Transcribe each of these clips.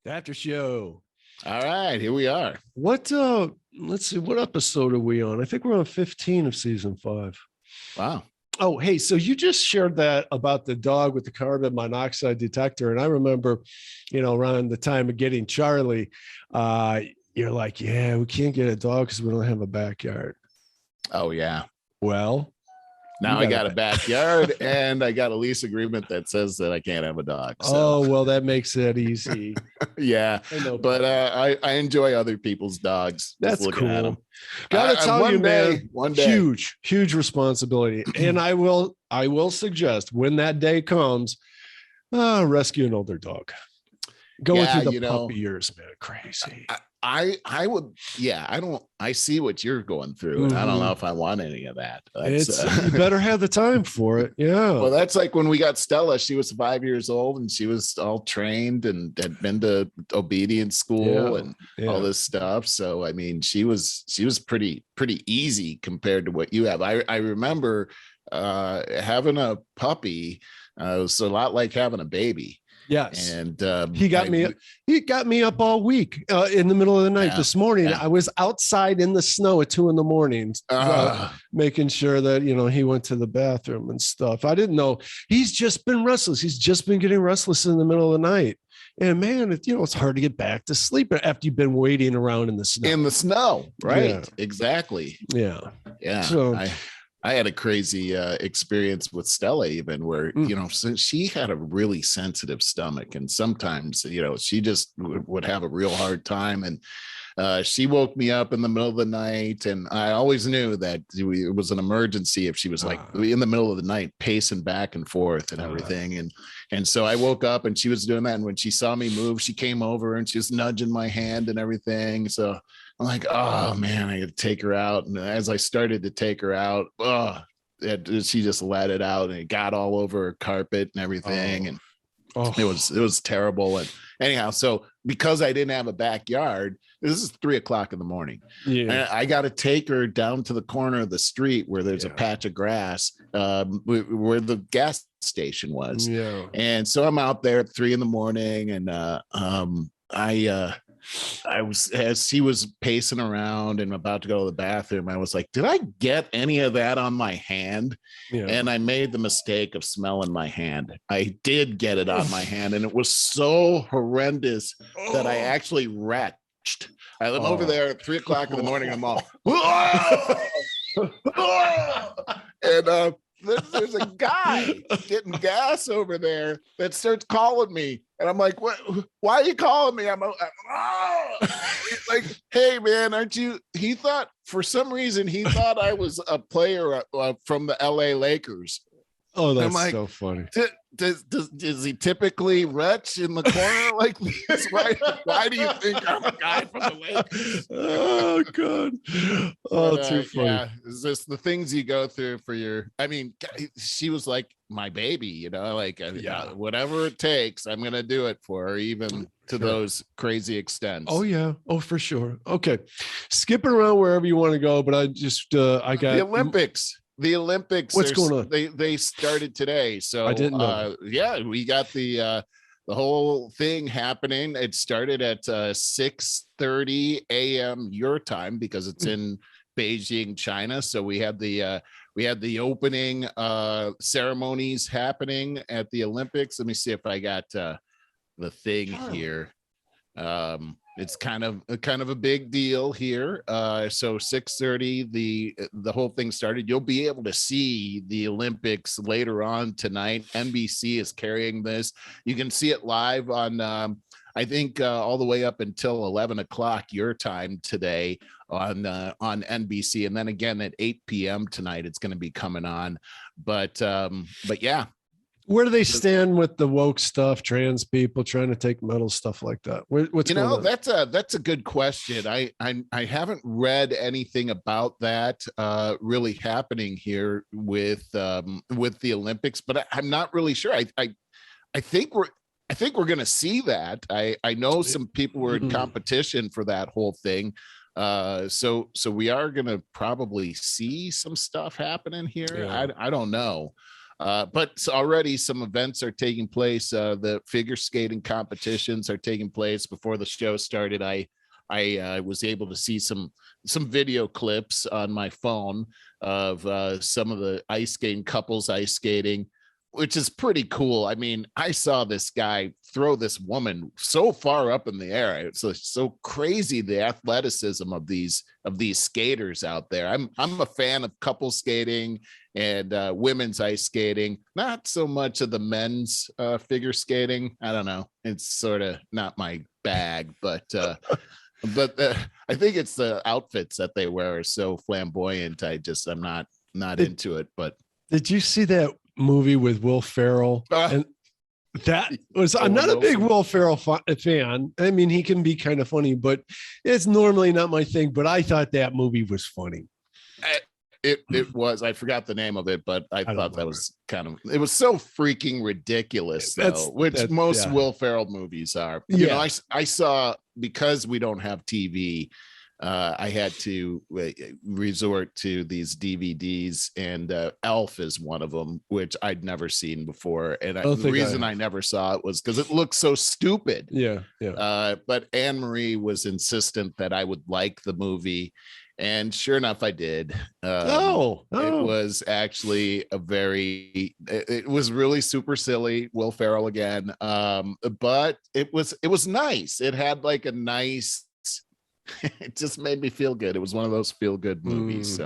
After show. All right, here we are. What let's see, what episode are we on? I think we're on 15 of season 5. Wow. Oh, hey, so you just shared that about the dog with the carbon monoxide detector. And I remember, around the time of getting Charlie, you're like, yeah, we can't get a dog because we don't have a backyard. Oh, yeah. Well, now I got a backyard and I got a lease agreement that says that I can't have a dog. So. Oh, well, that makes it easy. Yeah. But I enjoy other people's dogs. That's cool. Gotta tell you, man, one day. Huge responsibility. And I will suggest when that day comes, rescue an older dog. Going through the puppy years, man. Crazy. I would, I see what you're going through, and I don't know if I want any of that. You better have the time for it. Yeah. Well, that's like when we got Stella. She was 5 years old and she was all trained and had been to obedience school and all this stuff. So, I mean, she was pretty easy compared to what you have. I remember having a puppy. It was a lot like having a baby. Yes. And he got me up all week in the middle of the night. This morning, I was outside in the snow at 2 a.m, making sure that, he went to the bathroom and stuff. I didn't know. He's just been restless. He's just been getting restless in the middle of the night. And man, it's hard to get back to sleep after you've been waiting around in the snow. Right. Yeah. Exactly. Yeah. Yeah. So I had a crazy experience with Stella, even where, since she had a really sensitive stomach, and sometimes, she just would have a real hard time. And she woke me up in the middle of the night, and I always knew that it was an emergency if she was like in the middle of the night pacing back and forth and everything. And so I woke up and she was doing that. And when she saw me move, she came over and she was nudging my hand and everything. So I'm like, oh man, I got to take her out. And as I started to take her out, she just let it out and it got all over her carpet and everything. And it was terrible. And anyhow, so because I didn't have a backyard, this is 3 o'clock in the morning. Yeah. I got to take her down to the corner of the street where there's a patch of grass, where the gas station was. Yeah. And so I'm out there at 3 a.m. and I was, as she was pacing around and about to go to the bathroom, I was like, did I get any of that on my hand? Yeah. And I made the mistake of smelling my hand. I did get it on my hand, and it was so horrendous that I actually retched. I went over there at 3 o'clock in the morning, and I'm all, and there's a guy getting gas over there that starts calling me, and I'm like, "What? Why are you calling me?" I'm He's like, "Hey man, aren't you?" He thought, for some reason, I was a player from the LA Lakers. Oh, that's like, so funny. Does he typically retch in the corner like this? Why do you think I'm a guy from the Lakers? Oh, God. Too funny. Yeah, it's just the things you go through for your, I mean, she was like my baby, whatever it takes, I'm going to do it for her, even to those crazy extents. Oh, yeah. Oh, for sure. Okay. Skipping around wherever you want to go, but I got the Olympics. The Olympics. What's going on? They started today, so I didn't know. We got the whole thing happening. It started at 6:30 a.m. your time because it's in Beijing, China. So we had the opening ceremonies happening at the Olympics. Let me see if I got the thing here. It's kind of a big deal here. So 6:30, the whole thing started. You'll be able to see the Olympics later on tonight. NBC is carrying this. You can see it live on, I think, all the way up until 11 o'clock your time today on NBC, and then again at 8 p.m. tonight. It's going to be coming on. But yeah. Where do they stand with the woke stuff, trans people trying to take medals, stuff like that? What's going on? That's a good question. I haven't read anything about that really happening here with the Olympics, but I'm not really sure. I think we're going to see that. I know some people were in competition for that whole thing. So we are going to probably see some stuff happening here. Yeah. I don't know. But already some events are taking place. The figure skating competitions are taking place. Before the show started, I was able to see some video clips on my phone of some of the ice skating couples ice skating, which is pretty cool. I mean, I saw this guy throw this woman so far up in the air. It's so crazy, the athleticism of these skaters out there. I'm a fan of couple skating and women's ice skating, not so much of the men's figure skating. I don't know. It's sort of not my bag, but I think it's the outfits that they wear are so flamboyant. I'm not into it. But did you see that movie with Will Ferrell? And that was, I'm not a big Will Ferrell fan. I mean, he can be kind of funny, but it's normally not my thing. But I thought that movie was funny. It was. I forgot the name of it, but I thought that was it was so freaking ridiculous, though, which most Will Ferrell movies are. You know, I saw, because we don't have TV, I had to resort to these DVDs, and Elf is one of them, which I'd never seen before. And the reason I never saw it was because it looked so stupid. Yeah. But Anne Marie was insistent that I would like the movie. And sure enough, I did. It was actually it was really super silly. Will Ferrell again. But it was nice. It had like a nice, it just made me feel good. It was one of those feel good movies.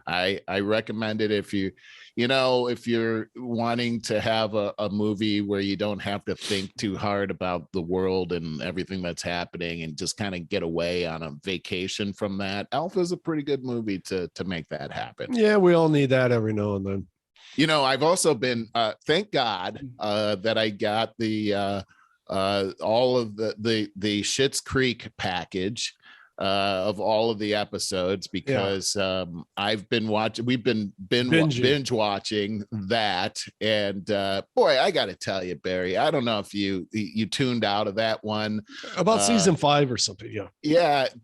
I recommend it if you're wanting to have a movie where you don't have to think too hard about the world and everything that's happening, and just kind of get away on a vacation from that. Alpha is a pretty good movie to make that happen. Yeah, we all need that every now and then. You know, I've also been thank God that I got the all of the Schitt's Creek package of all of the episodes, because we've been binge watching that, and boy, I gotta tell you, Barry, I don't know if you tuned out of that one about season 5 or something.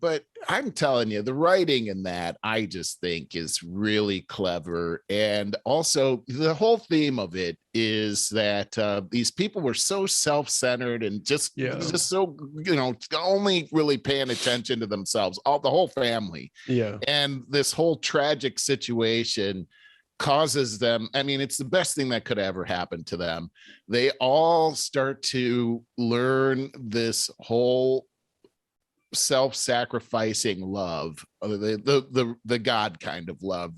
But I'm telling you, the writing in that, I just think, is really clever. And also the whole theme of it is that these people were so self-centered and just so, only really paying attention to themselves, the whole family. Yeah. And this whole tragic situation causes them, I mean, it's the best thing that could ever happen to them. They all start to learn this whole self-sacrificing love, the God kind of love,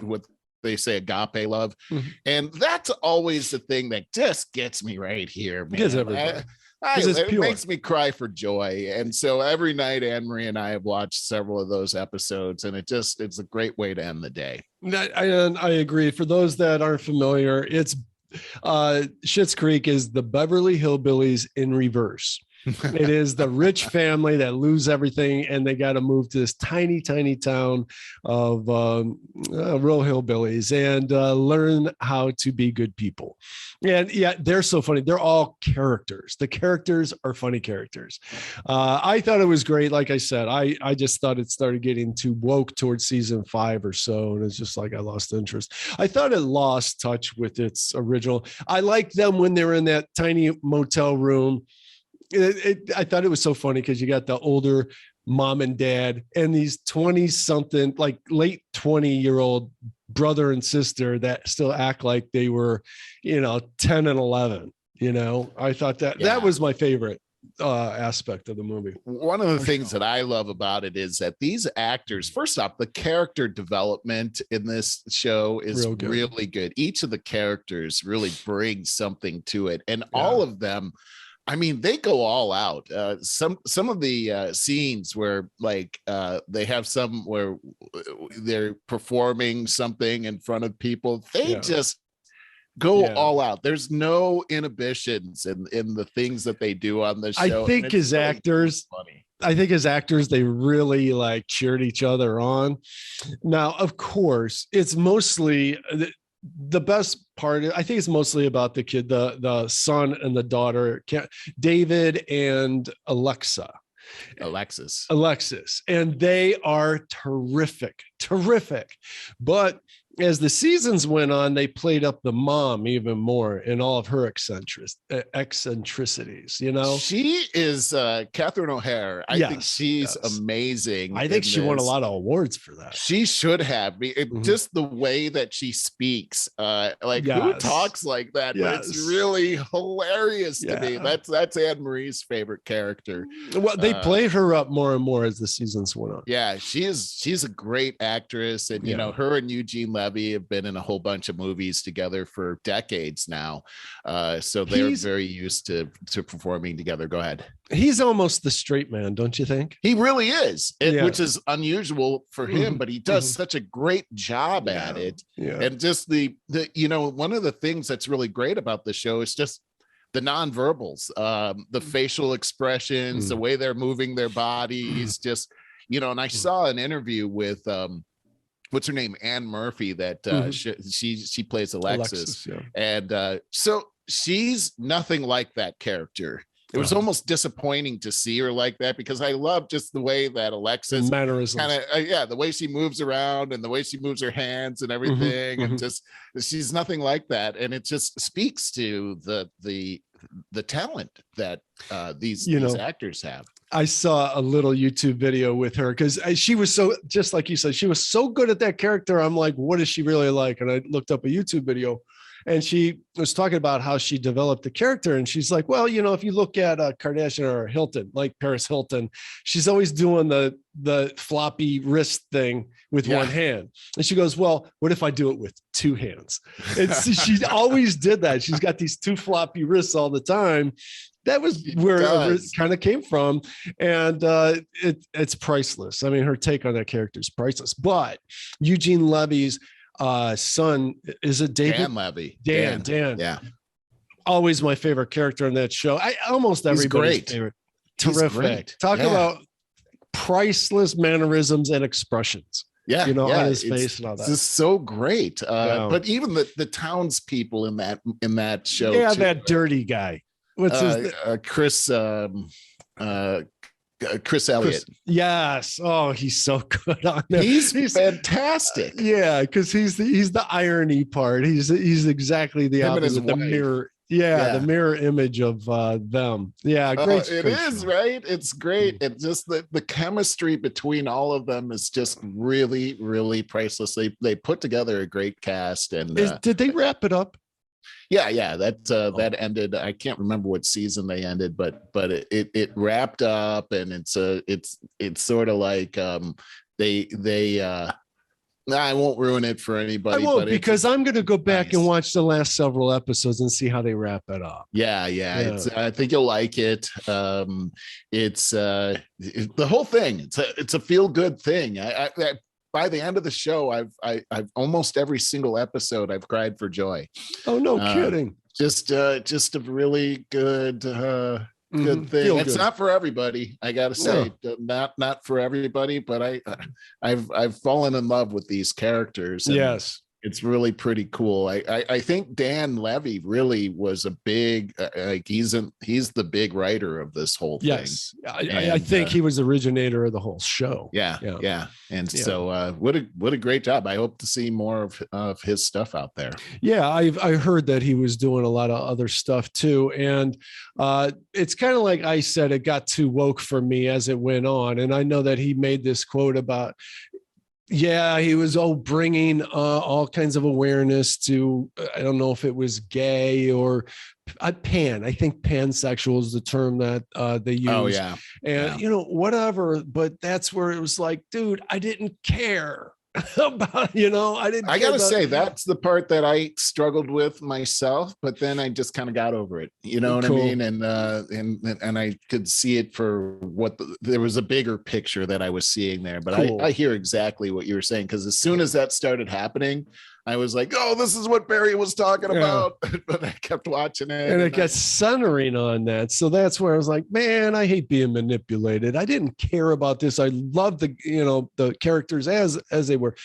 what they say, agape love. And that's always the thing that just gets me right here, man. It makes me cry for joy. And so every night, Anne Marie and I have watched several of those episodes, and it's a great way to end the day. I agree. For those that aren't familiar, it's Schitt's Creek is the Beverly Hillbillies in reverse. It is the rich family that lose everything, and they got to move to this tiny town of real hillbillies and learn how to be good people. And they're so funny. They're all characters. The characters are funny characters. I thought it was great. Like I said, I just thought it started getting too woke towards season 5 or so, and it's just like I lost interest. I thought it lost touch with its original. I liked them when they were in that tiny motel room. I thought it was so funny because you got the older mom and dad and these 20-something, like late 20-year-old brother and sister that still act like they were, 10 and 11. I thought that was my favorite aspect of the movie. One of the things that I love about it is that these actors, first off, the character development in this show is really good. Each of the characters really brings something to it, and all of them, I mean, they go all out. Some of the scenes where they have some where they're performing something in front of people, they just go all out. There's no inhibitions in the things that they do on the show. I think as actors, they really cheered each other on. Now, of course, it's mostly the best part. I think it's mostly about the kid, the son and the daughter, David and Alexis, and they are terrific. But as the seasons went on, they played up the mom even more in all of her eccentricities, you know. She is Catherine O'Hare. I think she's amazing. I think she won a lot of awards for that. She should have. Just the way that she speaks, who talks like that? But it's really hilarious to me. That's Anne Marie's favorite character. Well, they played her up more and more as the seasons went on. Yeah, she's a great actress, and you know, her and Eugene Levy have been in a whole bunch of movies together for decades now. So they're very used to performing together. Go ahead. He's almost the straight man, don't you think? He really is, which is unusual for him, but he does such a great job at it. Yeah. And just the one of the things that's really great about the show is just the nonverbals, the facial expressions, the way they're moving their bodies, just, and I saw an interview with what's her name, Anne Murphy, that she plays Alexis. And so she's nothing like that character. It was almost disappointing to see her like that, because I love just the way that Alexis mannerisms, the way she moves around and the way she moves her hands and everything, and just she's nothing like that, and it just speaks to the talent that these actors have. I saw a little YouTube video with her because she was so, just like you said, she was so good at that character. I'm like, what is she really like? And I looked up a YouTube video, and she was talking about how she developed the character. And she's like, well, if you look at Kardashian or Hilton, like Paris Hilton, she's always doing the floppy wrist thing with one hand. And she goes, well, what if I do it with two hands? And she always did that. She's got these two floppy wrists all the time. That was where it kind of came from. And it's priceless. I mean, her take on that character is priceless. But Eugene Levy's son, is it David? Dan Levy. Dan. Yeah. Always my favorite character in that show. Almost everybody's favorite. Terrific. Talk about priceless mannerisms and expressions. Yeah, on his face and all that. This is so great. But even the townspeople in that show. Yeah, too, that dirty guy. What's his Chris Elliott. Yes. Oh, he's so good on there. He's fantastic. Yeah, because he's the irony part. He's exactly the opposite. The mirror. Yeah, the mirror image of them. Yeah, great. It is, right? It's great. And just the chemistry between all of them is just really, really priceless. They put together a great cast. And did they wrap it up? Yeah. That ended. I can't remember what season they ended, but it wrapped up, and it's sort of like I won't ruin it for anybody. I won't, because I'm going to go back and watch the last several episodes and see how they wrap it up. Yeah. I think you'll like it. It's the whole thing. It's a feel good thing. I by the end of the show, I've almost every single episode I've cried for joy. Oh, no kidding. Just a really good thing. It's not for everybody, I gotta say. Not for everybody, but I've fallen in love with these characters. Yes. It's really pretty cool. I think Dan Levy really was a big, he's the big writer of this whole thing. Yes, I think he was the originator of the whole show. Yeah. And so what a great job. I hope to see more of his stuff out there. Yeah, I heard that he was doing a lot of other stuff too. And it's kind of like I said, it got too woke for me as it went on. And I know that he made this quote about, he was bringing all kinds of awareness to, I don't know if it was gay or pan. I think pansexual is the term that they use. Oh, yeah. And, whatever. But that's where it was like, dude, I didn't care about, I gotta say, that's the part that I struggled with myself, but then I just kind of got over it. You know what I mean? And I could see it for there was a bigger picture that I was seeing there, but I hear exactly what you were saying. Because as soon as that started happening, I was like, oh, this is what Barry was talking about. But I kept watching it. And it got centering on that. So that's where I was like, man, I hate being manipulated. I didn't care about this. I love the characters as they were.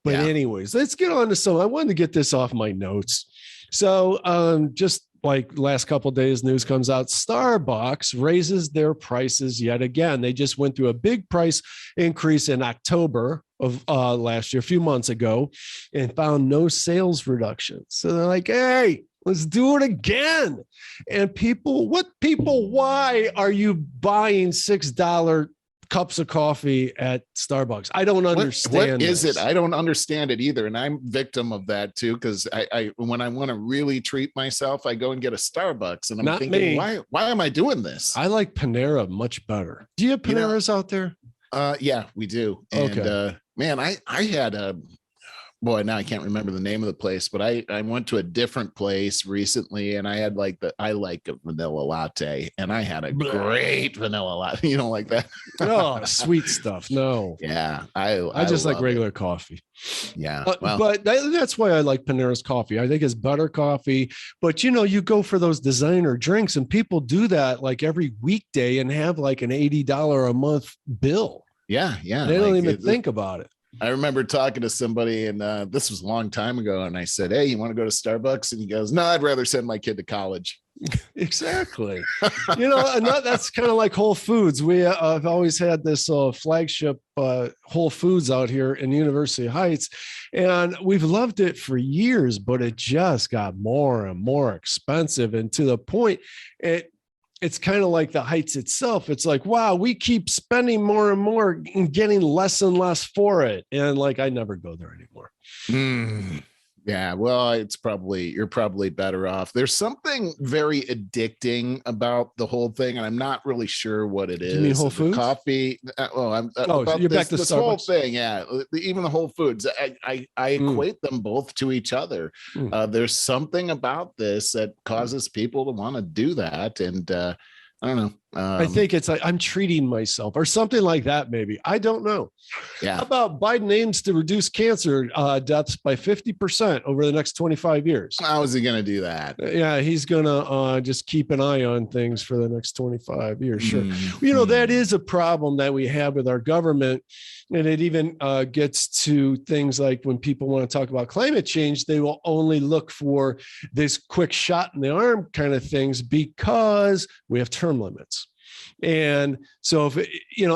But anyways, let's get on to some. I wanted to get this off my notes. So just like last couple of days, news comes out, Starbucks raises their prices yet again. They just went through a big price increase in October of last year, a few months ago, and found no sales reduction. So they're like, hey, let's do it again. And why are you buying $6 cups of coffee at Starbucks? I don't understand. What is it? I don't understand it either. And I'm victim of that too. Cause I when I want to really treat myself, I go and get a Starbucks and I'm thinking, why am I doing this? I like Panera much better. Do you have Paneras out there? Yeah, we do. And okay. Man, I had now I can't remember the name of the place, but I went to a different place recently and I had I like a vanilla latte and I had a great vanilla latte, like that. Oh, sweet stuff. No. Yeah. I just like regular coffee. Yeah. But that's why I like Panera's coffee. I think it's better coffee, but you go for those designer drinks and people do that like every weekday and have like an $80 a month bill. Yeah. Yeah. They don't even think about it. I remember talking to somebody and this was a long time ago. And I said, hey, you want to go to Starbucks? And he goes, no, I'd rather send my kid to college. Exactly. And that's kind of like Whole Foods. We have always had this flagship Whole Foods out here in University Heights, and we've loved it for years, but it just got more and more expensive. And to the point, it's kind of like the Heights itself. It's like, wow, we keep spending more and more and getting less and less for it. And I never go there anymore. Yeah, well, you're probably better off. There's something very addicting about the whole thing, and I'm not really sure what it is. You mean Whole Foods? Coffee. You're back to this Starbucks. Whole thing. Yeah, even the Whole Foods. I equate them both to each other. There's something about this that causes people to want to do that, and I don't know. I think it's like I'm treating myself or something like that. Maybe. I don't know. Yeah. How about Biden aims to reduce cancer deaths by 50% over the next 25 years? How is he going to do that? Yeah, he's going to just keep an eye on things for the next 25 years. Sure. That is a problem that we have with our government. And it even gets to things like when people want to talk about climate change, they will only look for this quick shot in the arm kind of things because we have term limits. And so if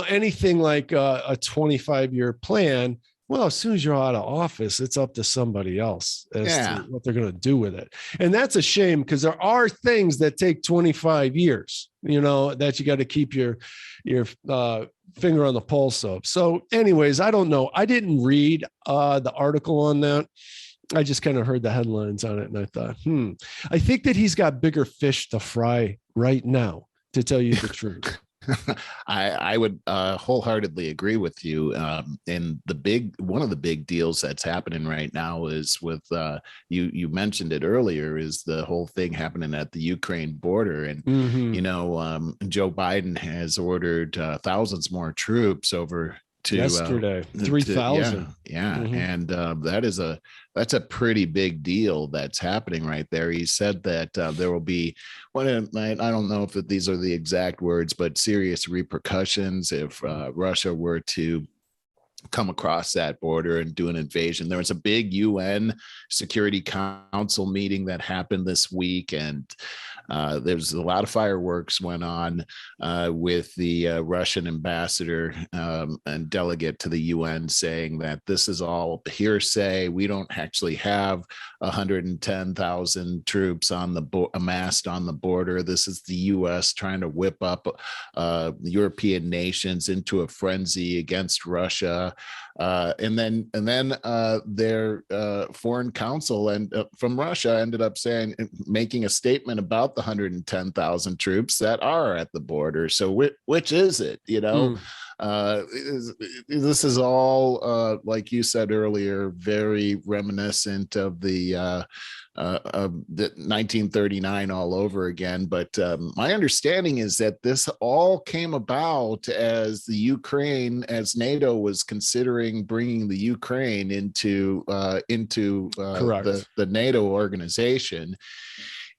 anything like a 25-year plan, well, as soon as you're out of office, it's up to somebody else as to what they're going to do with it. And that's a shame because there are things that take 25 years, that you got to keep your finger on the pulse of. So anyways, I don't know. I didn't read the article on that. I just kind of heard the headlines on it and I thought, I think that he's got bigger fish to fry right now, to tell you the truth. I would wholeheartedly agree with you. And one of the big deals that's happening right now is with you mentioned it earlier, is the whole thing happening at the Ukraine border. And Joe Biden has ordered thousands more troops over to yesterday, 3,000. And that's a pretty big deal that's happening right there. He said that there will be, I don't know if these are the exact words, but serious repercussions if Russia were to come across that border and do an invasion. There was a big UN Security Council meeting that happened this week, and there's a lot of fireworks went on with the Russian ambassador and delegate to the UN saying that this is all hearsay. We don't actually have 110,000 troops amassed on the border. This is the US trying to whip up European nations into a frenzy against Russia. And then their foreign counsel from Russia ended up making a statement about the 110,000 troops that are at the border. So which is it? This is all, like you said earlier, very reminiscent of the 1939 all over again. But my understanding is that this all came about as NATO was considering bringing the Ukraine into the NATO organization.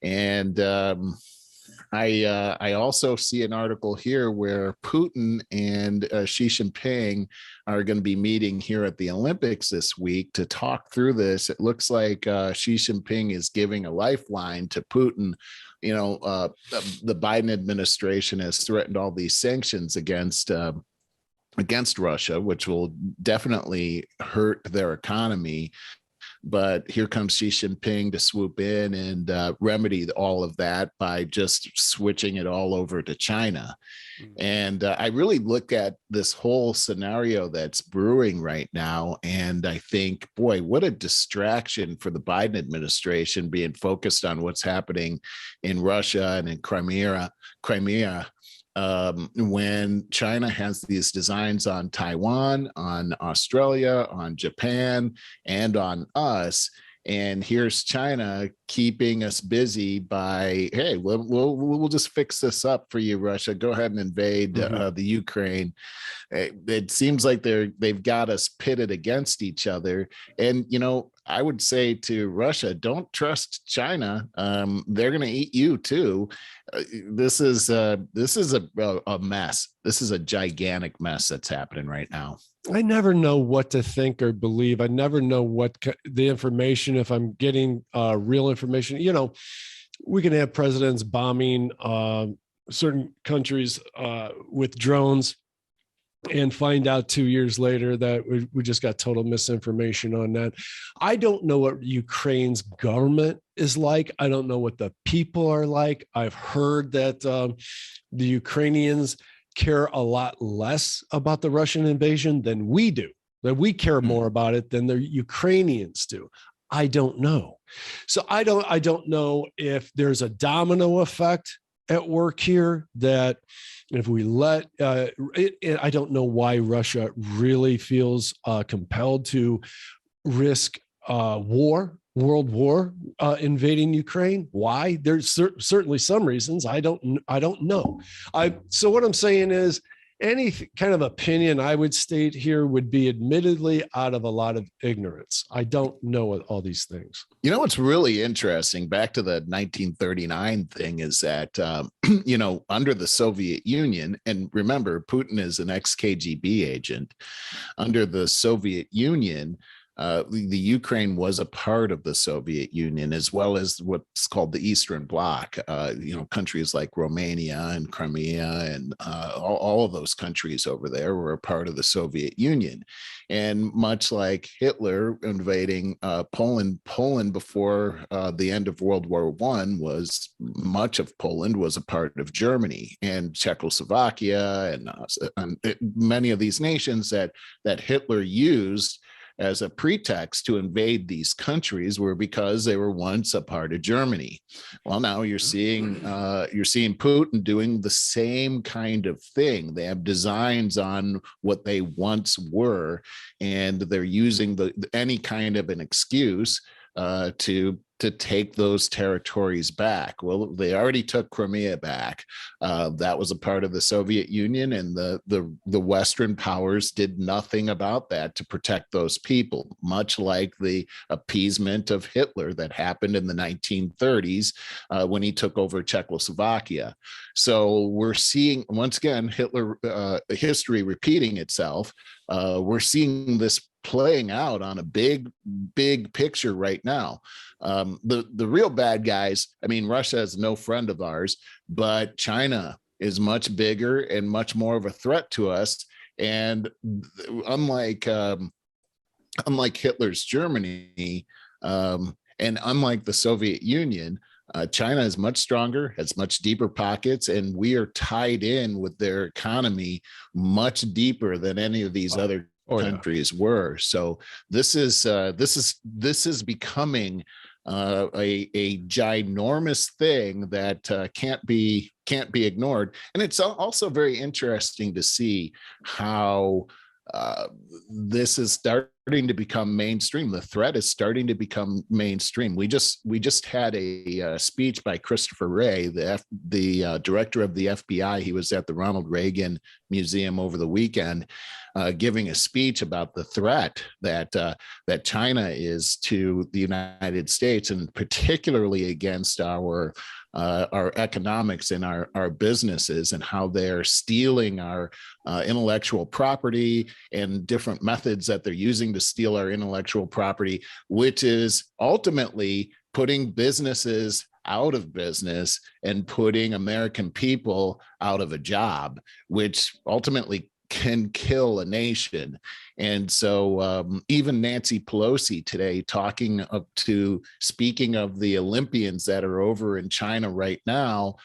And I also see an article here where Putin and Xi Jinping are going to be meeting here at the Olympics this week to talk through this. It looks like Xi Jinping is giving a lifeline to Putin. The Biden administration has threatened all these sanctions against against Russia, which will definitely hurt their economy. But here comes Xi Jinping to swoop in and remedy all of that by just switching it all over to China. And I really look at this whole scenario that's brewing right now. And I think, boy, what a distraction for the Biden administration being focused on what's happening in Russia and in Crimea, when China has these designs on Taiwan, on Australia, on Japan, and on us. And here's China keeping us busy by, hey, we'll just fix this up for you, Russia. Go ahead and invade the Ukraine. It seems like they've got us pitted against each other. And, you know, I would say to Russia, don't trust China. They're going to eat you too. This is a mess. This is a gigantic mess that's happening right now. I never know what to think or believe. I never know what the information, if I'm getting real information. You know, we can have presidents bombing certain countries with drones and find out 2 years later that we just got total misinformation on that. I don't know what Ukraine's government is like. I don't know what the people are like. I've heard that the Ukrainians care a lot less about the Russian invasion than we do, that we care more about it than the Ukrainians do. I don't know. So I don't know if there's a domino effect at work here, that if we let, I don't know why Russia really feels compelled to risk world war, invading Ukraine. Why? There's certainly some reasons. I don't know. So what I'm saying is, any kind of opinion I would state here would be admittedly out of a lot of ignorance. I don't know all these things. You know, what's really interesting, back to the 1939 thing, is that, you know, under the Soviet Union, and remember, Putin is an ex-KGB agent, under the Soviet Union, the Ukraine was a part of the Soviet Union, as well as what's called the Eastern Bloc. You know, countries like Romania and Crimea and all of those countries over there were a part of the Soviet Union. And much like Hitler invading Poland before the end of World War I, much of Poland was a part of Germany, and Czechoslovakia and many of these nations that Hitler used as a pretext to invade these countries were because they were once a part of Germany. Well, now you're seeing Putin doing the same kind of thing. They have designs on what they once were, and they're using any kind of an excuse to take those territories back. Well, they already took Crimea back. That was a part of the Soviet Union, and the Western powers did nothing about that to protect those people, much like the appeasement of Hitler that happened in the 1930s when he took over Czechoslovakia. So we're seeing, once again, Hitler history repeating itself. We're seeing this playing out on a big picture right now. The real bad guys, I mean, Russia is no friend of ours, but China is much bigger and much more of a threat to us. And unlike Hitler's Germany, and unlike the Soviet Union, China is much stronger, has much deeper pockets, and we are tied in with their economy much deeper than any of these other countries were. So this is becoming a ginormous thing that can't be ignored. And it's also very interesting to see how this is starting to become mainstream. The threat is starting to become mainstream. We just had a speech by Christopher Wray, the director of the FBI. He was at the Ronald Reagan Museum over the weekend, giving a speech about the threat that China is to the United States, and particularly against our economics and our businesses, and how they're stealing our intellectual property and different methods that they're using to steal our intellectual property, which is ultimately putting businesses out of business and putting American people out of a job, which ultimately can kill a nation. And so even Nancy Pelosi today speaking of the Olympians that are over in China right now,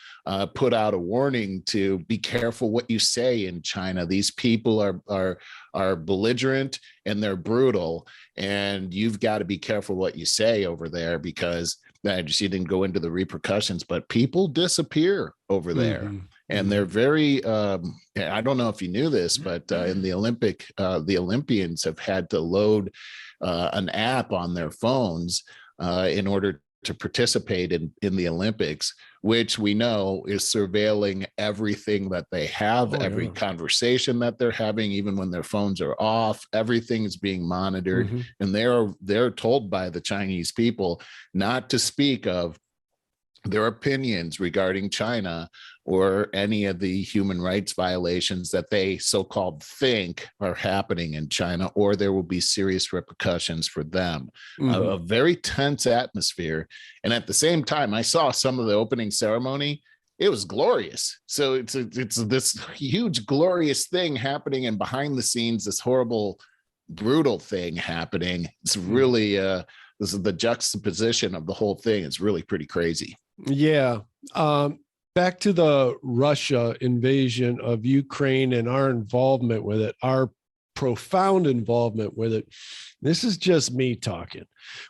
put out a warning to be careful what you say in China. These people are belligerent and they're brutal, and you've got to be careful what you say over there, because she didn't go into the repercussions, but people disappear over there. Mm-hmm. And they're very, I don't know if you knew this, but in the Olympians have had to load an app on their phones in order to participate in the Olympics, which we know is surveilling everything that they have, every conversation that they're having, even when their phones are off, everything's being monitored. Mm-hmm. And they're told by the Chinese people not to speak of their opinions regarding China or any of the human rights violations that they so-called think are happening in China, or there will be serious repercussions for them. Mm-hmm. A very tense atmosphere. And at the same time, I saw some of the opening ceremony. It was glorious. So it's this huge, glorious thing happening, and behind the scenes, this horrible, brutal thing happening. It's really, this is the juxtaposition of the whole thing. It's really pretty crazy. Yeah. Back to the Russia invasion of Ukraine and our involvement with it, our profound involvement with it. This is just me talking,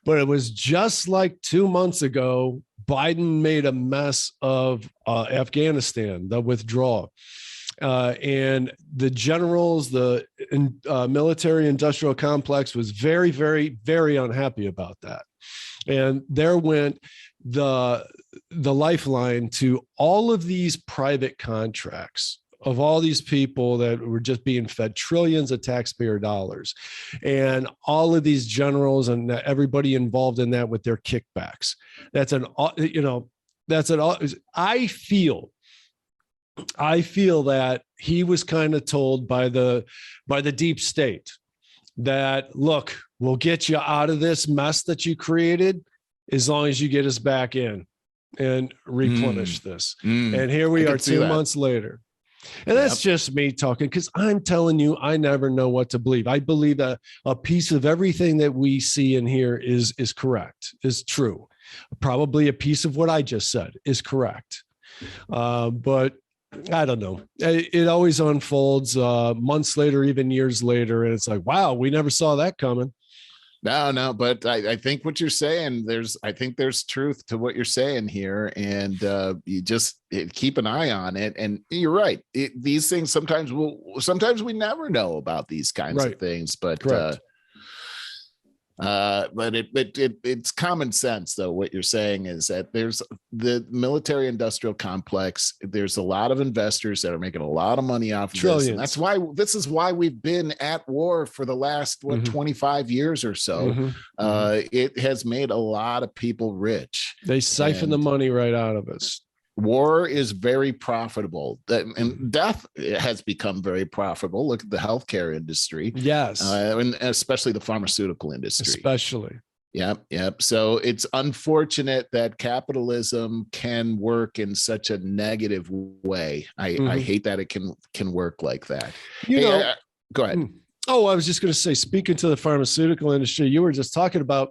but it was just like 2 months ago, Biden made a mess of Afghanistan, the withdrawal. And the generals, the military industrial complex was very, very, very unhappy about that. And there went the lifeline to all of these private contracts of all these people that were just being fed trillions of taxpayer dollars, and all of these generals and everybody involved in that with their kickbacks. I feel that he was kind of told by the deep state that, look, we'll get you out of this mess that you created as long as you get us back in and replenish this. And here we are 2 months later. And that's just me talking, because I'm telling you, I never know what to believe. I believe that a piece of everything that we see and hear is correct, is true. Probably a piece of what I just said is correct. But I don't know. It always unfolds months later, even years later. And it's like, wow, we never saw that coming. No, but I think what you're saying, I think there's truth to what you're saying here, and you just keep an eye on it. And you're right. These things sometimes we never know about these kinds of things, but it's common sense, though. What you're saying is that there's the military industrial complex. There's a lot of investors that are making a lot of money off of this. And this is why we've been at war for the last 25 years or so. It has made a lot of people rich. They siphon the money right out of us. War is very profitable, and death has become very profitable. Look at the healthcare industry. Yes. And especially the pharmaceutical industry. Especially. Yep. So it's unfortunate that capitalism can work in such a negative way. I hate that it can work like that. Go ahead. Oh, I was just going to say, speaking to the pharmaceutical industry, you were just talking about,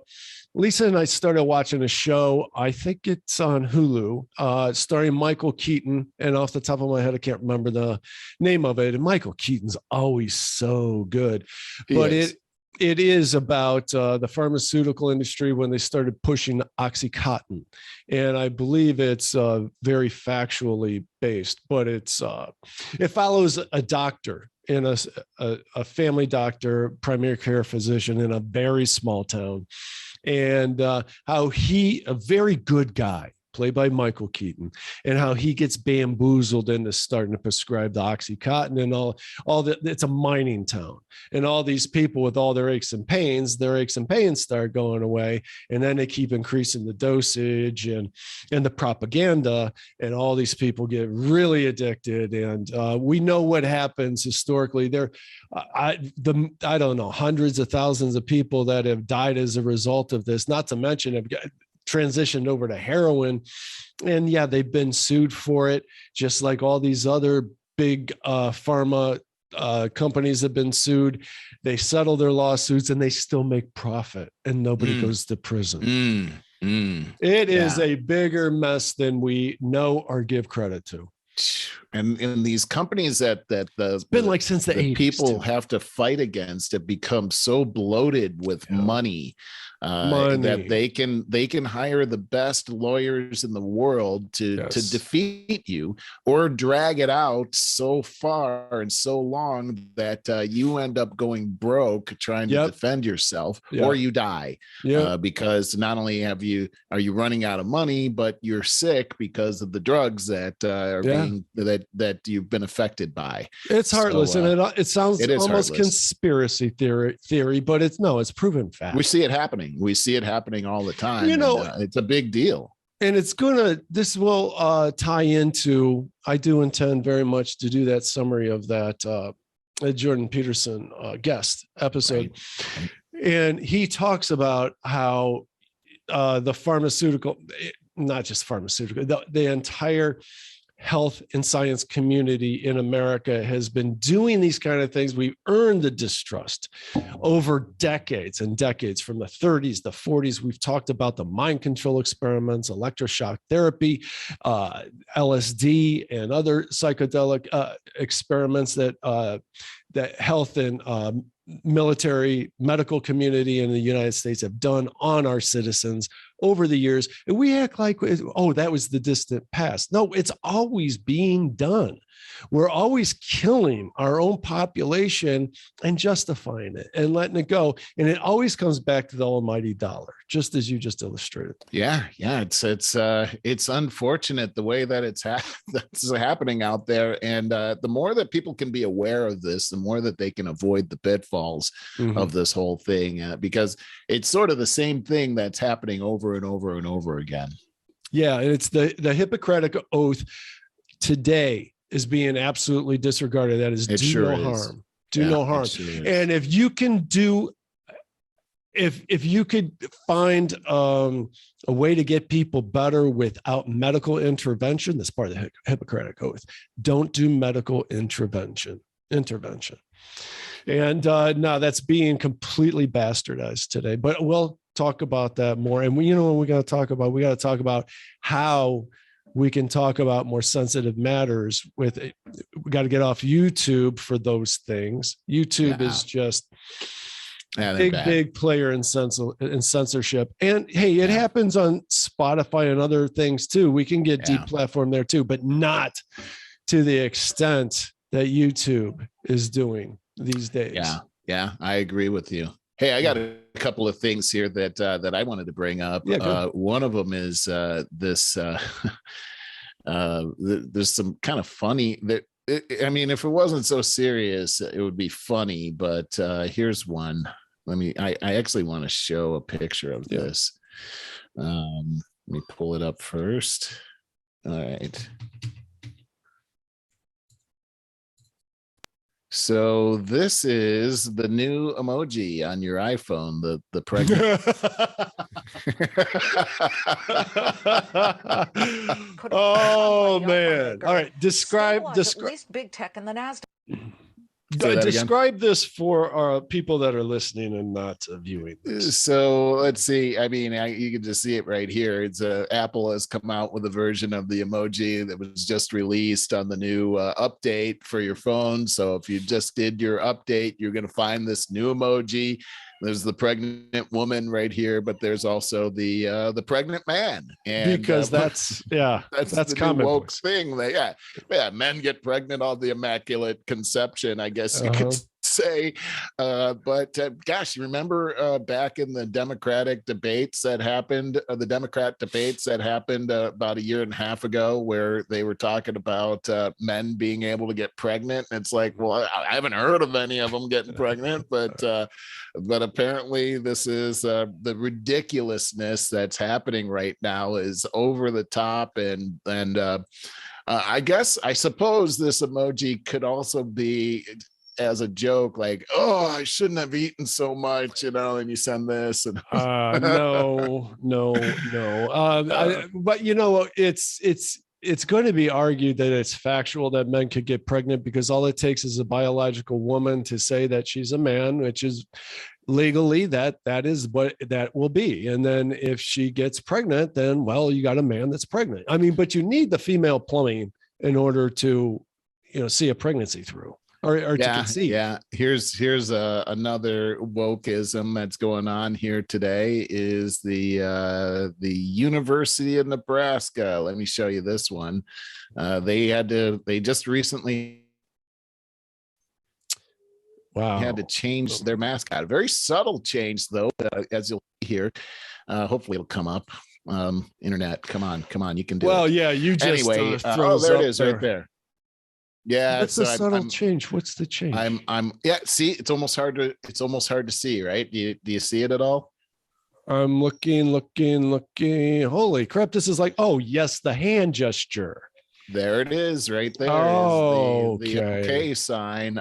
Lisa and I started watching a show, I think it's on Hulu, starring Michael Keaton. And off the top of my head, I can't remember the name of it. And Michael Keaton's always so good. But it is about the pharmaceutical industry when they started pushing OxyContin. And I believe it's very factually based, but it follows a doctor in a family doctor, primary care physician in a very small town. And how a very good guy, played by Michael Keaton, and how he gets bamboozled into starting to prescribe the OxyContin and all that. It's a mining town, and all these people with all their aches and pains start going away, and then they keep increasing the dosage and the propaganda, and all these people get really addicted. And we know what happens historically. I don't know, hundreds of thousands of people that have died as a result of this, not to mention have transitioned over to heroin. And they've been sued for it, just like all these other big pharma companies have been sued. They settle their lawsuits and they still make profit, and nobody goes to prison. It is a bigger mess than we know or give credit to. And in these companies that it's been like since the 80s people have to fight against, have become so bloated with money that they can hire the best lawyers in the world to defeat you, or drag it out so far and so long that you end up going broke trying to defend yourself, or you die because not only are you running out of money, but you're sick because of the drugs that are being that you've been affected by. It's heartless, and it sounds almost heartless. Conspiracy theory, but it's proven fact. We see it happening. We see it happening all the time. It's a big deal. And this will tie into, I do intend very much to do that summary of that Jordan Peterson guest episode. Right. And he talks about how the pharmaceutical, not just pharmaceutical, the entire health and science community in America has been doing these kind of things. We've earned the distrust over decades and decades, from the 30s, the 40s. We've talked about the mind control experiments, electroshock therapy, LSD, and other psychedelic experiments that health and military medical community in the United States have done on our citizens over the years. And we act like, that was the distant past. No, it's always being done. We're always killing our own population and justifying it and letting it go. And it always comes back to the almighty dollar, just as you just illustrated. Yeah. It's unfortunate the way that that's happening out there. And the more that people can be aware of this, the more that they can avoid the pitfalls of this whole thing, because it's sort of the same thing that's happening over and over and over again. Yeah. And it's the Hippocratic Oath today is being absolutely disregarded. That is, no harm. Do no harm. And if you can do, if you could find a way to get people better without medical intervention, that's part of the Hippocratic Oath. Don't do medical intervention. And no, that's being completely bastardized today. But we'll talk about that more. And we got to talk about how we can talk about more sensitive matters with it. We got to get off YouTube for those things. YouTube is just big player in censorship. And hey, it happens on Spotify and other things too. We can get deplatformed there too, but not to the extent that YouTube is doing these days. Yeah, I agree with you. Hey, I got a couple of things here that I wanted to bring up. One of them is this. There's some kind of funny that. I mean, if it wasn't so serious, it would be funny. But here's one. I actually want to show a picture of this. Let me pull it up first. All right. So this is the new emoji on your iPhone, the pregnant. Oh man! All right, describe at least big tech and the Nasdaq. Describe this for people that are listening and not viewing this. So let's see. I mean, you can just see it right here. It's Apple has come out with a version of the emoji that was just released on the new update for your phone. So if you just did your update, you're going to find this new emoji. There's the pregnant woman right here, but there's also the pregnant man, and because that's the common woke thing. Men get pregnant on the Immaculate Conception, I guess you could say. But gosh, you remember back in the Democratic debates that happened, the Democrat debates that happened about a year and a half ago, where they were talking about men being able to get pregnant. And it's like, well, I haven't heard of any of them getting pregnant, but apparently this is the ridiculousness that's happening right now is over the top. And I suppose this emoji could also be as a joke, like, oh, I shouldn't have eaten so much, and you send this and no. But it's going to be argued that it's factual that men could get pregnant because all it takes is a biological woman to say that she's a man, which is legally that is what that will be. And then if she gets pregnant, then, well, you got a man that's pregnant. I mean, but you need the female plumbing in order to, see a pregnancy through. Or to conceive. Yeah. Here's another wokeism that's going on here today is the University of Nebraska. Let me show you this one. They just recently had to change their mascot. A very subtle change though, as you'll see here. Hopefully it'll come up. Internet, come on, you can do it. Well, yeah, you just anyway. There it is, right there. Yeah, what's the subtle change? What's the change? See, it's almost hard to see, right? Do you see it at all? I'm looking. Holy crap, this is like, oh yes, the hand gesture. There it is, right there. Oh, the okay sign.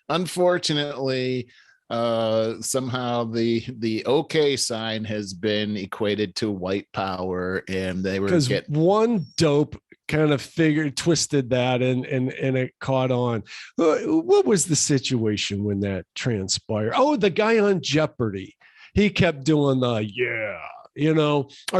Unfortunately, somehow the okay sign has been equated to white power, and they were because one dope kind of twisted that and it caught on. What was the situation when that transpired? Oh, the guy on Jeopardy, he kept doing or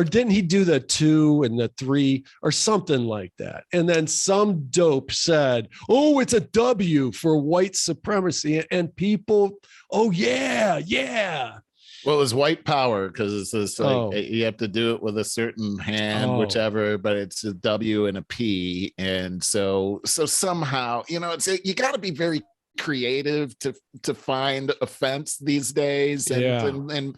didn't he do the 2 and the 3 or something like that? And then some dope said, oh, it's a W for white supremacy, and people, oh yeah. Well, it's white power because it's like you have to do it with a certain hand, whichever, but it's a W and a P. And so somehow, it's you got to be very creative to find offense these days. And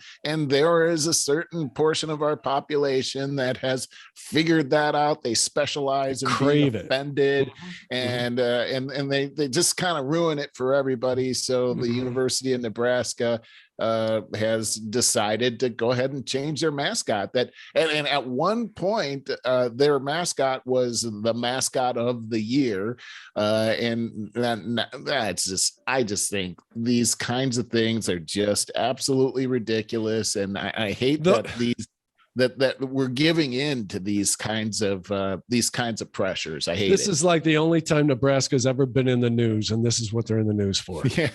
there is a certain portion of our population that has figured that out. They specialize in being offended, and they just kind of ruin it for everybody. So the University of Nebraska has decided to go ahead and change their mascot. And at one point, their mascot was the mascot of the year, and I just think these kinds of things are just absolutely ridiculous, and I hate that we're giving in to these kinds of pressures. I hate this. Is like the only time Nebraska's ever been in the news, and this is what they're in the news for. Yeah,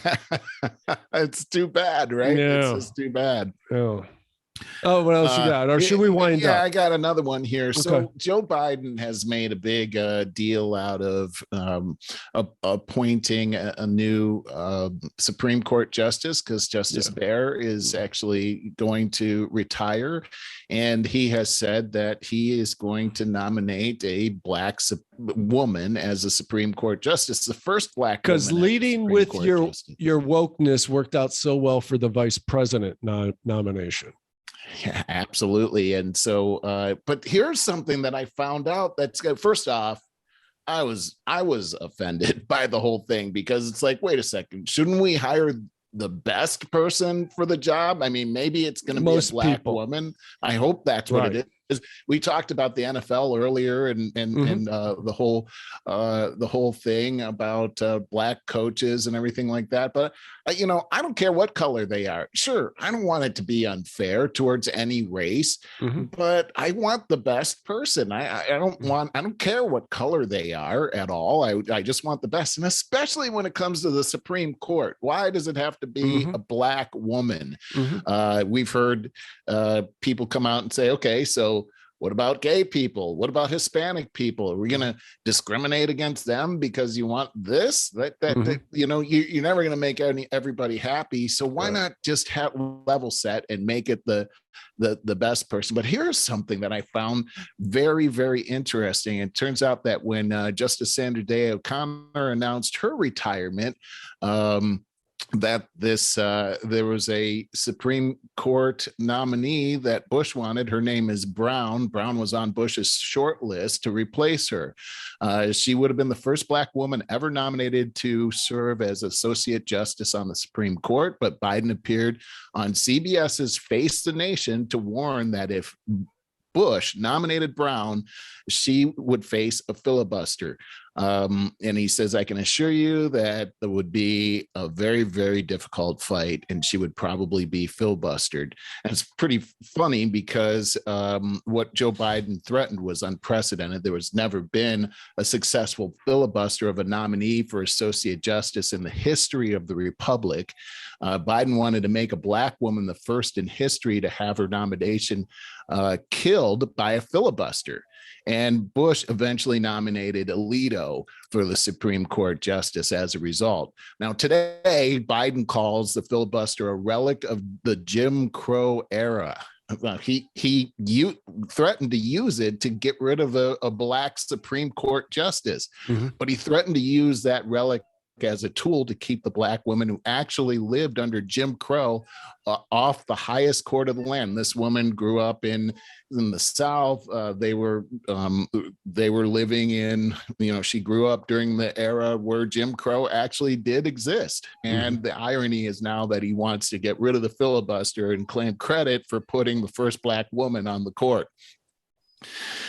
it's too bad, right? Yeah. It's just too bad. Oh, what else you got? Or should we wind up? Yeah, I got another one here. Okay. So Joe Biden has made a big deal out of appointing a new Supreme Court justice because Justice Behr is actually going to retire. And he has said that he is going to nominate a black woman as a Supreme Court justice, the first black woman. Because leading with your wokeness worked out so well for the vice president nomination. Yeah, absolutely. And so, but here's something that I found out that's first off, I was offended by the whole thing because it's like, wait a second, shouldn't we hire the best person for the job? I mean, maybe it's going to be a black woman. I hope that's what it is. We talked about the NFL earlier and the whole thing about black coaches and everything like that. But I don't care what color they are. Sure, I don't want it to be unfair towards any race, but I want the best person. I don't care what color they are at all. I just want the best, and especially when it comes to the Supreme Court. Why does it have to be a black woman? We've heard people come out and say, okay, so what about gay people? What about Hispanic people? Are we going to discriminate against them because you want this? You're never going to make everybody happy. So why not just have level set and make it the best person? But here's something that I found very, very interesting. It turns out that when Justice Sandra Day O'Connor announced her retirement, that there was a Supreme Court nominee that Bush wanted. Her name is Brown. Brown was on Bush's short list to replace her. She would have been the first black woman ever nominated to serve as Associate Justice on the Supreme Court, but Biden appeared on CBS's Face the Nation to warn that if Bush nominated Brown, she would face a filibuster. And he says, I can assure you that there would be a very, very difficult fight, and she would probably be filibustered. And it's pretty funny because what Joe Biden threatened was unprecedented. There was never been a successful filibuster of a nominee for associate justice in the history of the republic. Biden wanted to make a Black woman the first in history to have her nomination killed by a filibuster. And Bush eventually nominated Alito for the Supreme Court justice as a result. Now, today, Biden calls the filibuster a relic of the Jim Crow era. He threatened to use it to get rid of a Black Supreme Court justice, but he threatened to use that relic as a tool to keep the Black woman who actually lived under Jim Crow off the highest court of the land. This woman grew up in the South. They were living in, she grew up during the era where Jim Crow actually did exist. And the irony is now that he wants to get rid of the filibuster and claim credit for putting the first Black woman on the court.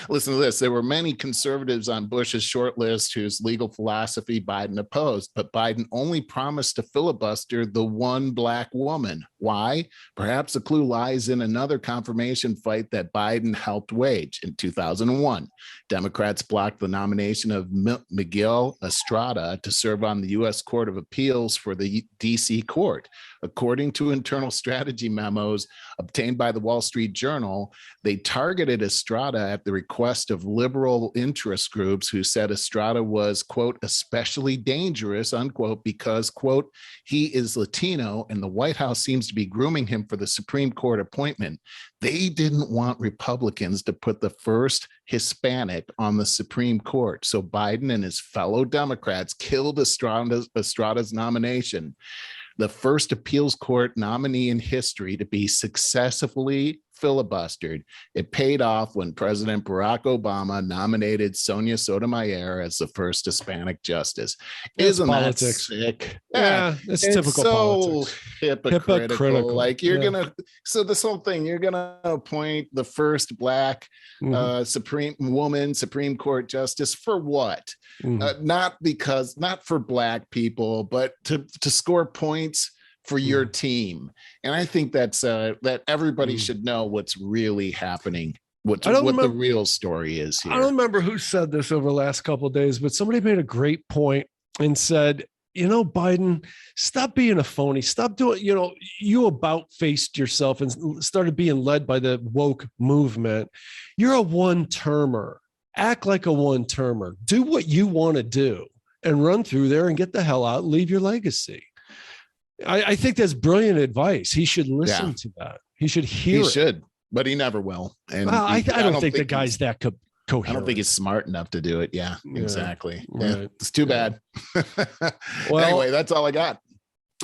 Listen to this. There were many conservatives on Bush's short list whose legal philosophy Biden opposed, but Biden only promised to filibuster the one Black woman. Why? Perhaps the clue lies in another confirmation fight that Biden helped wage. In 2001, Democrats blocked the nomination of Miguel Estrada to serve on the U.S. Court of Appeals for the D.C. court. According to internal strategy memos obtained by the Wall Street Journal, they targeted Estrada at the request of liberal interest groups who said Estrada was, quote, especially dangerous, unquote, because, quote, he is Latino and the White House seems to be grooming him for the Supreme Court appointment. They didn't want Republicans to put the first Hispanic on the Supreme Court. So Biden and his fellow Democrats killed Estrada's nomination. The first appeals court nominee in history to be successfully filibustered. It paid off when President Barack Obama nominated Sonia Sotomayor as the first Hispanic justice. Isn't politics. That sick? Yeah, it's typical politics. Hypocritical. Like so this whole thing, you're gonna appoint the first Black Supreme Court justice for what? Not for Black people, but to score points for your team. And I think that everybody should know what's really happening, what the real story is here. I don't remember who said this over the last couple of days, but somebody made a great point and said, Biden, stop being a phony. Stop doing, you about-faced yourself and started being led by the woke movement. You're a one-termer. Act like a one-termer. Do what you want to do and run through there and get the hell out and leave your legacy. I think that's brilliant advice. He should listen to that. He should hear it. He should, but he never will. And I don't think the guy's that coherent. I don't think he's smart enough to do it. Yeah, exactly. Right. Yeah, it's too bad. Well, anyway, that's all I got.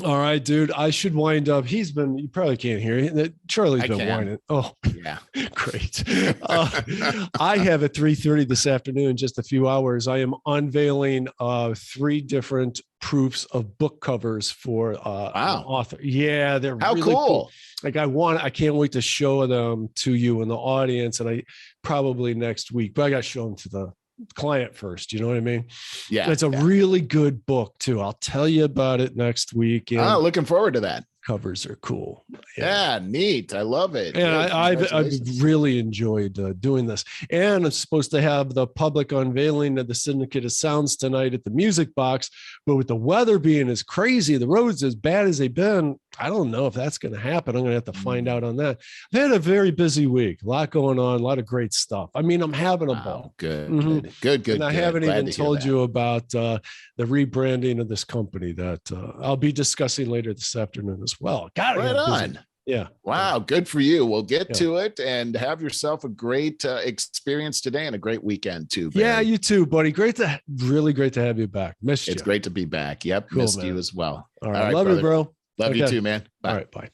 All right, dude. I should wind up. You probably can't hear it. Charlie's been whining. Oh, yeah. Great. I have at 3:30 this afternoon, just a few hours. I am unveiling 3 different proofs of book covers for an author. Yeah, they're how really cool. Like I can't wait to show them to you in the audience, and I probably next week, but I got to show them to the client first. You know what I mean? Yeah. It's a really good book too. I'll tell you about it next week. Looking forward to that. Covers are cool. Yeah, neat. I love it. And I've really enjoyed doing this. And I'm supposed to have the public unveiling of the Syndicate of Sounds tonight at the Music Box. But with the weather being as crazy, the roads as bad as they've been, I don't know if that's going to happen. I'm going to have to find out on that. I've had a very busy week, a lot going on, a lot of great stuff. I mean, I'm having a ball. Good. Good. And I haven't even told you about the rebranding of this company that I'll be discussing later this afternoon as well. Right on. Yeah. Wow. Good for you. We'll get to it and have yourself a great experience today and a great weekend too. Barry. Yeah, you too, buddy. Really great to have you back. Missed you. It's great to be back. Yep. Cool, missed you as well. All right. Love brother. You, bro. Love you too, man. Bye. All right. Bye.